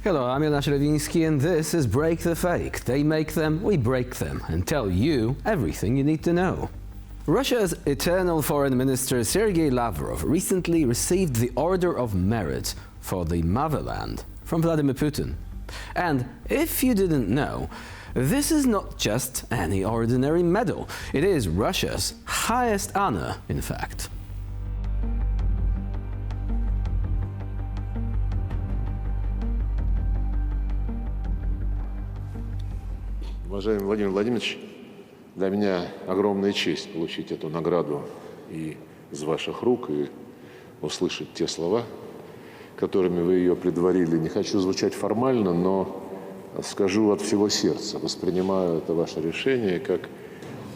Hello, I'm Jonasz Rewiński and this is Break the Fake. They make them, we break them, and tell you everything you need to know. Russia's eternal foreign minister Sergey Lavrov recently received the Order of Merit for the motherland from Vladimir Putin. And if you didn't know, this is not just any ordinary medal. It is Russia's highest honor, in fact. Уважаемый Владимир Владимирович, для меня огромная честь получить эту награду и из ваших рук, и услышать те слова, которыми вы ее предварили. Не хочу звучать формально, но скажу от всего сердца. Воспринимаю это ваше решение как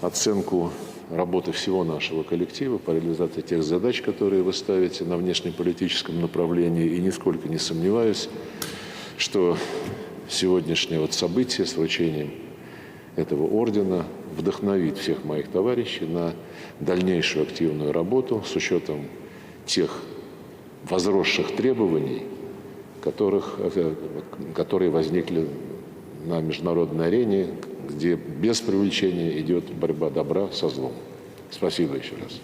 оценку работы всего нашего коллектива по реализации тех задач, которые вы ставите на внешнеполитическом направлении. И нисколько не сомневаюсь, что сегодняшнее событие с вручением этого ордена вдохновит всех моих товарищей на дальнейшую активную работу с учетом тех возросших требований, которые возникли на международной арене, где без привлечения идет борьба добра со злом. Спасибо еще раз.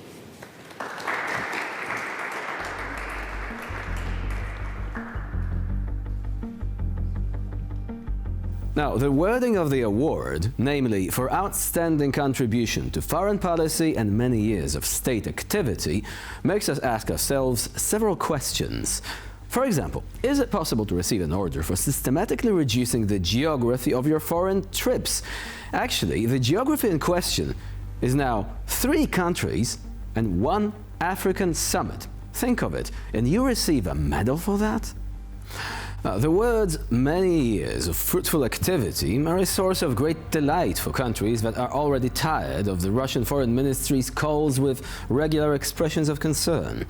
Now, the wording of the award, namely for outstanding contribution to foreign policy and many years of state activity, makes us ask ourselves several questions. For example, is it possible to receive an order for systematically reducing the geography of your foreign trips? Actually, the geography in question is now 3 countries and 1 African summit. Think of it, and you receive a medal for that? The words "many years of fruitful activity" are a source of great delight for countries that are already tired of the Russian Foreign Ministry's calls with regular expressions of concern.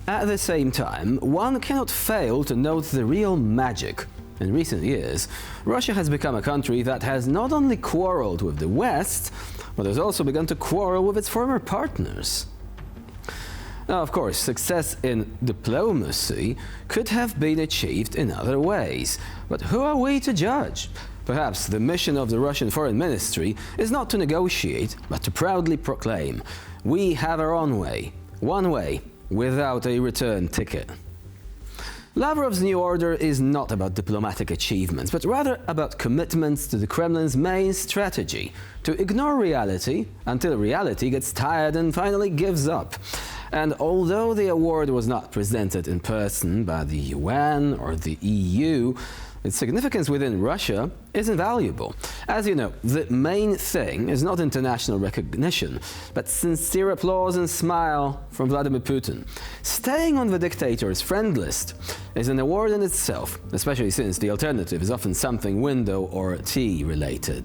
At the same time, one cannot fail to note the real magic. In recent years, Russia has become a country that has not only quarreled with the West, but has also begun to quarrel with its former partners. Now, of course, success in diplomacy could have been achieved in other ways. But who are we to judge? Perhaps the mission of the Russian Foreign Ministry is not to negotiate, but to proudly proclaim, we have our own way, one way, without a return ticket. Lavrov's new order is not about diplomatic achievements, but rather about commitments to the Kremlin's main strategy, to ignore reality until reality gets tired and finally gives up. And although the award was not presented in person by the UN or the EU, its significance within Russia is invaluable. As you know, the main thing is not international recognition, but sincere applause and smile from Vladimir Putin. Staying on the dictator's friend list is an award in itself, especially since the alternative is often something window or tea related.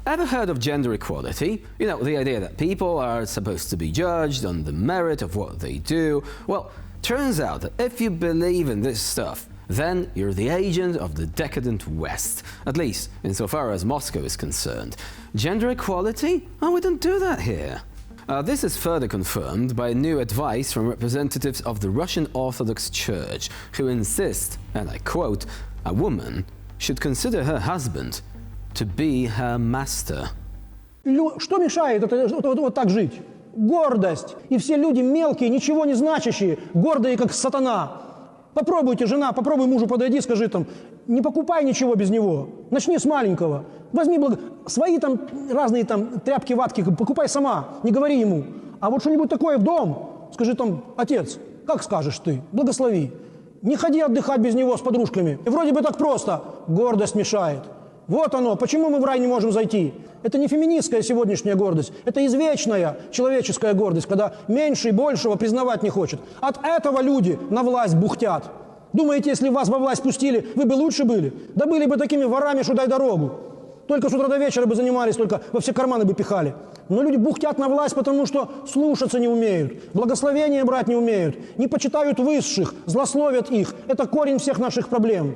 Ever heard of gender equality? You know, the idea that people are supposed to be judged on the merit of what they do. Well, turns out that if you believe in this stuff, then you're the agent of the decadent West, at least insofar as Moscow is concerned. Gender equality? Oh, we don't do that here. This is further confirmed by new advice from representatives of the Russian Orthodox Church, who insist, and I quote, a woman should consider her husband to be her master. Что мешает вот так жить? Гордость. И все люди мелкие, ничего не значащие, гордые, как сатана. Попробуйте, жена, попробуй мужу подойди, скажи там, не покупай ничего без него. Начни с маленького. Возьми свои там разные там тряпки, ватки, покупай сама, не говори ему. А вот что-нибудь такое в дом, скажи там, отец, как скажешь ты, благослови. Не ходи отдыхать без него с подружками. И вроде бы так просто. Гордость мешает. Вот оно, почему мы в рай не можем зайти. Это не феминистская сегодняшняя гордость, это извечная человеческая гордость, когда меньше и большего признавать не хочет. От этого люди на власть бухтят. Думаете, если вас во власть пустили, вы бы лучше были? Да были бы такими ворами, что дай дорогу. Только с утра до вечера бы занимались, только во все карманы бы пихали. Но люди бухтят на власть, потому что слушаться не умеют, благословения брать не умеют, не почитают высших, злословят их. Это корень всех наших проблем.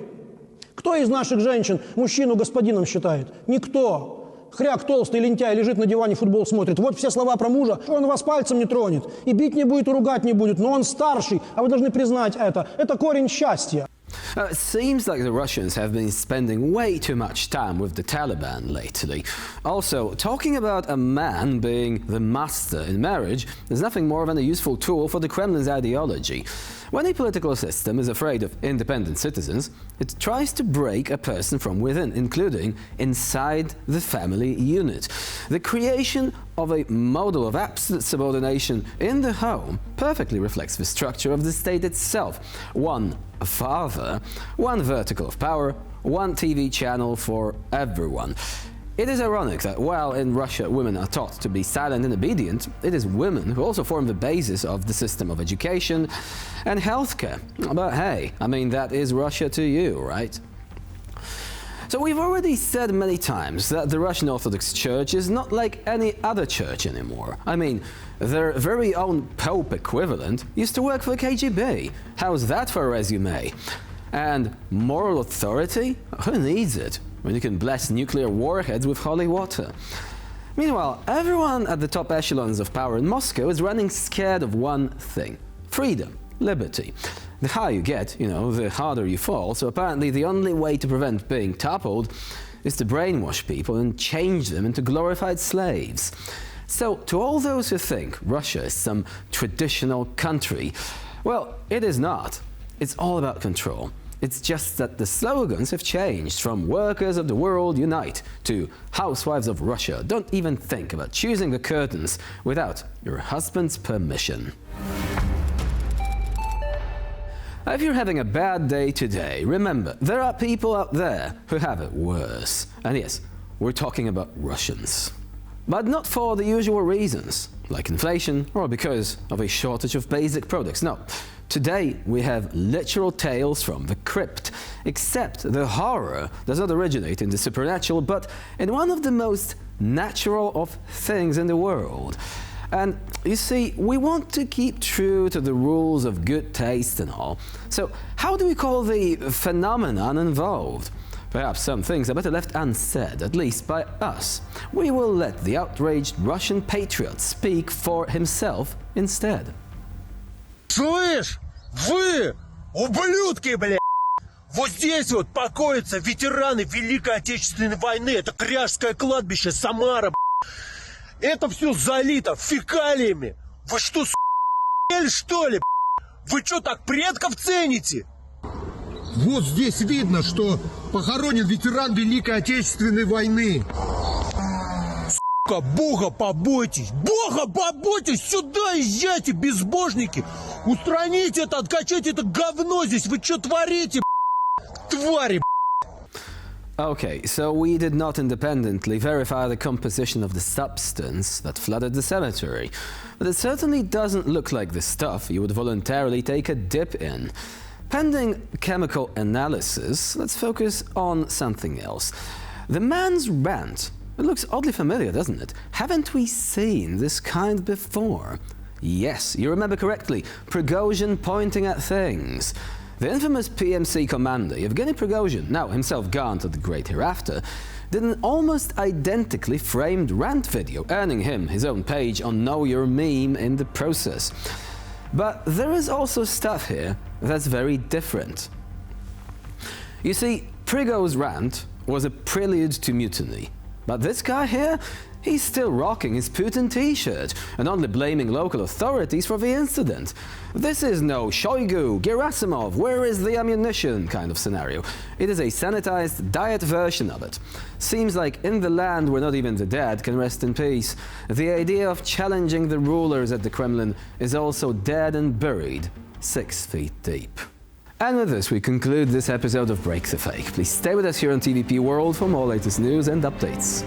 Кто из наших женщин мужчину господином считает? Никто. Хряк толстый лентяй лежит на диване, футбол смотрит. Вот все слова про мужа, он вас пальцем не тронет. И бить не будет, и ругать не будет. Но он старший, а вы должны признать это. Это корень счастья. It seems like the Russians have been spending way too much time with the Taliban lately. Also, talking about a man being the master in marriage is nothing more than a useful tool for the Kremlin's ideology. When a political system is afraid of independent citizens, it tries to break a person from within, including inside the family unit. The creation of a model of absolute subordination in the home perfectly reflects the structure of the state itself. One father, one vertical of power, one TV channel for everyone. It is ironic that while in Russia women are taught to be silent and obedient, it is women who also form the basis of the system of education and healthcare. But hey, I mean, that is Russia to you, right? So we've already said many times that the Russian Orthodox Church is not like any other church anymore. I mean, their very own Pope equivalent used to work for the KGB. How's that for a resume? And moral authority? Who needs it when you can bless nuclear warheads with holy water? Meanwhile, everyone at the top echelons of power in Moscow is running scared of one thing: freedom, liberty. The higher you get, the harder you fall, so apparently the only way to prevent being toppled is to brainwash people and change them into glorified slaves. So, to all those who think Russia is some traditional country, well, it is not. It's all about control. It's just that the slogans have changed from "Workers of the world unite" to "Housewives of Russia don't even think about choosing the curtains without your husband's permission." If you're having a bad day today, remember, there are people out there who have it worse. And yes, we're talking about Russians. But not for the usual reasons, like inflation or because of a shortage of basic products. No. Today we have literal tales from the crypt, except the horror does not originate in the supernatural, but in one of the most natural of things in the world. And you see, we want to keep true to the rules of good taste and all. So how do we call the phenomenon involved? Perhaps some things are better left unsaid, at least by us. We will let the outraged Russian patriot speak for himself instead. Слышь, вы, ублюдки, блядь! Вот здесь вот покоятся ветераны Великой Отечественной войны. Это Кряжское кладбище, Самара, блядь. Это все залито фекалиями. Вы что, с***ли, что ли, блядь? Вы что, так предков цените? Вот здесь видно, что похоронен ветеран Великой Отечественной войны. Бога побойтесь! Бога побойтесь! Сюда езжайте, безбожники! Устраните это, откачайте это говно здесь! Вы что творите, твари? Okay, so we did not independently verify the composition of the substance that flooded the cemetery, but it certainly doesn't look like the stuff you would voluntarily take a dip in. Pending chemical analysis, let's focus on something else. The man's rant. It looks oddly familiar, doesn't it? Haven't we seen this kind before? Yes, you remember correctly. Prigozhin pointing at things. The infamous PMC commander, Yevgeny Prigozhin, now himself gone to the great hereafter, did an almost identically framed rant video, earning him his own page on Know Your Meme in the process. But there is also stuff here that's very different. You see, Prigozhin's rant was a prelude to mutiny. But this guy here, he's still rocking his Putin t-shirt and only blaming local authorities for the incident. This is no Shoigu, Gerasimov, where is the ammunition kind of scenario. It is a sanitized diet version of it. Seems like in the land where not even the dead can rest in peace, the idea of challenging the rulers at the Kremlin is also dead and buried 6 feet deep. And with this, we conclude this episode of Break the Fake. Please stay with us here on TVP World for more latest news and updates.